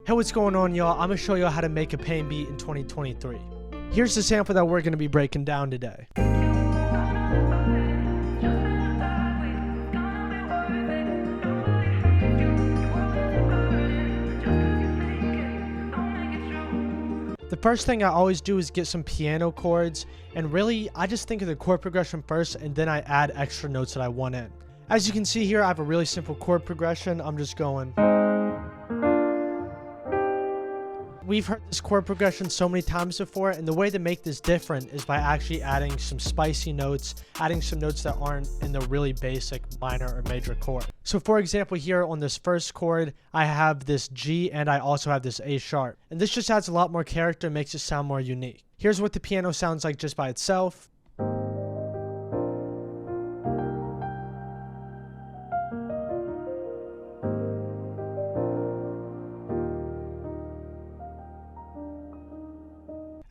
Hey, what's going on, y'all? I'm gonna show y'all how to make a pain beat in 2023. Here's the sample that we're gonna be breaking down today. The first thing I always do is get some piano chords, and really I just think of the chord progression first and then I add extra notes that I want in. As you can see here, I have a really simple chord progression. I'm just going. We've heard this chord progression so many times before, and the way to make this different is by actually adding some spicy notes, adding some notes that aren't in the really basic minor or major chord. So for example, here on this first chord, I have this G and I also have this A sharp. And this just adds a lot more character and makes it sound more unique. Here's what the piano sounds like just by itself.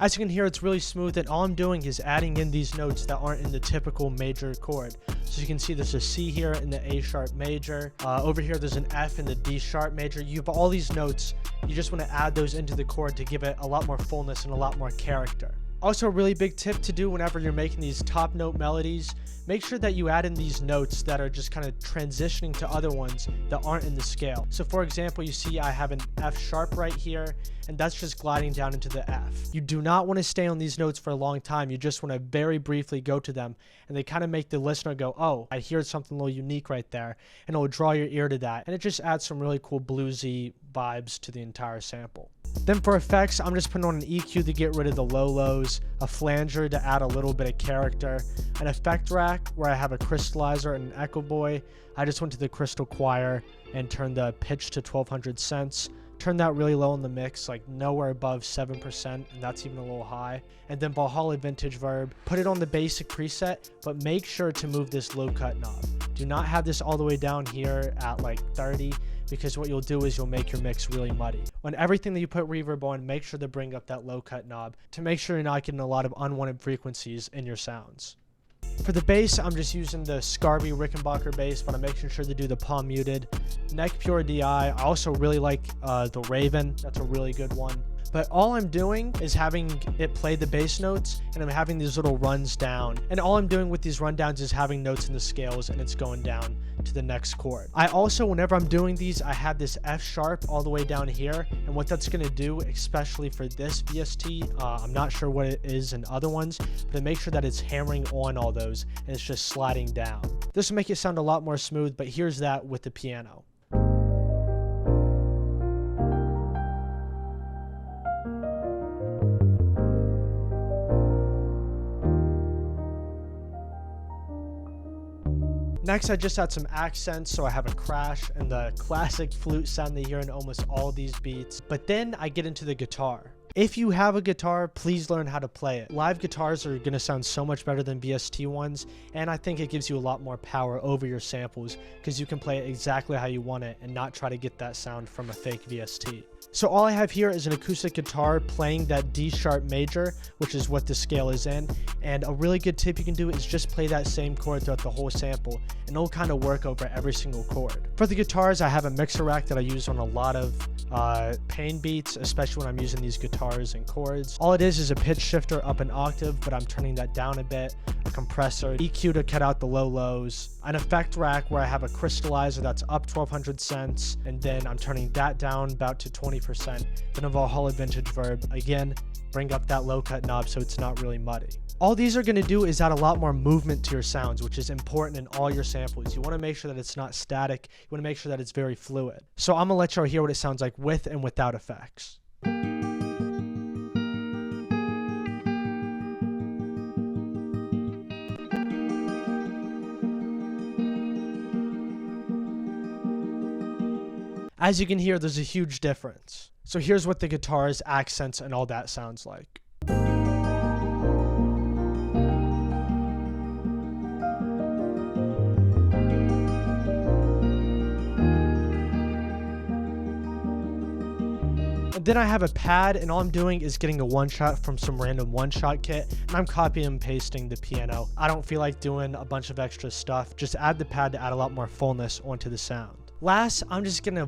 As you can hear, it's really smooth, and all I'm doing is adding in these notes that aren't in the typical major chord. So you can see there's a C here in the A sharp major. Over here there's an F in the D sharp major. You have all these notes. You just want to add those into the chord to give it a lot more fullness and a lot more character. Also, a really big tip to do whenever you're making these top note melodies, make sure that you add in these notes that are just kind of transitioning to other ones that aren't in the scale. So for example, you see I have an F sharp right here, and that's just gliding down into the F. You do not want to stay on these notes for a long time. You just want to very briefly go to them, and they kind of make the listener go, oh, I hear something a little unique right there, and it will draw your ear to that. And it just adds some really cool bluesy vibes to the entire sample. Then for effects, I'm just putting on an EQ to get rid of the low lows, a flanger to add a little bit of character, an effect rack where I have a crystallizer and an echo boy. I just went to the crystal choir and turned the pitch to 1200 cents. Turn that really low in the mix, like nowhere above 7%, and that's even a little high. And then Valhalla Vintage Verb, put it on the basic preset, but make sure to move this low cut knob. Do not have this all the way down here at like 30, because what you'll do is you'll make your mix really muddy. On everything that you put reverb on, make sure to bring up that low cut knob to make sure you're not getting a lot of unwanted frequencies in your sounds. For the bass, I'm just using the Scarby Rickenbacker bass, but I'm making sure to do the palm muted. Neck Pure DI, I also really like the Raven, that's a really good one. But all I'm doing is having it play the bass notes, and I'm having these little runs down. And all I'm doing with these rundowns is having notes in the scales, and it's going down to the next chord. I also, whenever I'm doing these, I have this F sharp all the way down here. And what that's going to do, especially for this VST, I'm not sure what it is in other ones, but make sure that it's hammering on all those, and it's just sliding down. This will make it sound a lot more smooth, but here's that with the piano. Next, I just add some accents, so I have a crash and the classic flute sound they hear in almost all these beats. But then I get into the guitar. If you have a guitar, please learn how to play it. Live guitars are going to sound so much better than VST ones, and I think it gives you a lot more power over your samples because you can play it exactly how you want it and not try to get that sound from a fake VST. So all I have here is an acoustic guitar playing that D sharp major, which is what the scale is in. And a really good tip you can do is just play that same chord throughout the whole sample, and it'll kind of work over every single chord. For the guitars, I have a mixer rack that I use on a lot of pain beats, especially when I'm using these guitars and chords. All it is a pitch shifter up an octave, but I'm turning that down a bit, a compressor, EQ to cut out the low lows, an effect rack where I have a crystallizer that's up 1200 cents, and then I'm turning that down about to 20%. Then a Valhalla Vintage Verb, again, bring up that low cut knob so it's not really muddy. All these are going to do is add a lot more movement to your sounds, which is important in all your samples. You want to make sure that it's not static. You want to make sure that it's very fluid. So I'm going to let y'all hear what it sounds like with and without effects. As you can hear, there's a huge difference. So here's what the guitars, accents, and all that sounds like. And then I have a pad, and all I'm doing is getting a one-shot from some random one-shot kit, and I'm copying and pasting the piano. I don't feel like doing a bunch of extra stuff. Just add the pad to add a lot more fullness onto the sound. Last, I'm just gonna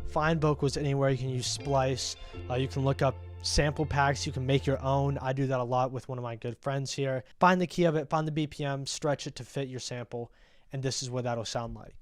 find vocals anywhere. You can use Splice. You can look up sample packs. You can make your own. I do that a lot with one of my good friends here. Find the key of it, find the BPM, stretch it to fit your sample, and this is what that'll sound like.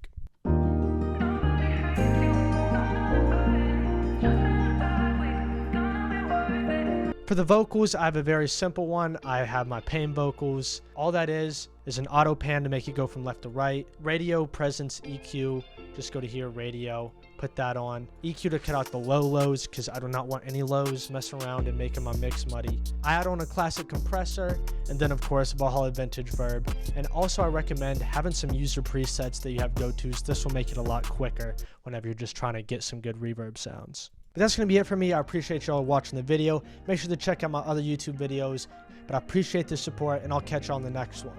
For the vocals, I have a very simple one. I have my Pain vocals. All that is an auto pan to make it go from left to right. Radio, presence, EQ. Just go to here, radio, put that on. EQ to cut out the lows because I do not want any lows messing around and making my mix muddy. I add on a classic compressor, and then of course Valhalla Vintage Verb. And also I recommend having some user presets that you have go-tos. This will make it a lot quicker whenever you're just trying to get some good reverb sounds. But that's going to be it for me. I appreciate y'all watching the video. Make sure to check out my other YouTube videos. But I appreciate the support, and I'll catch you on the next one.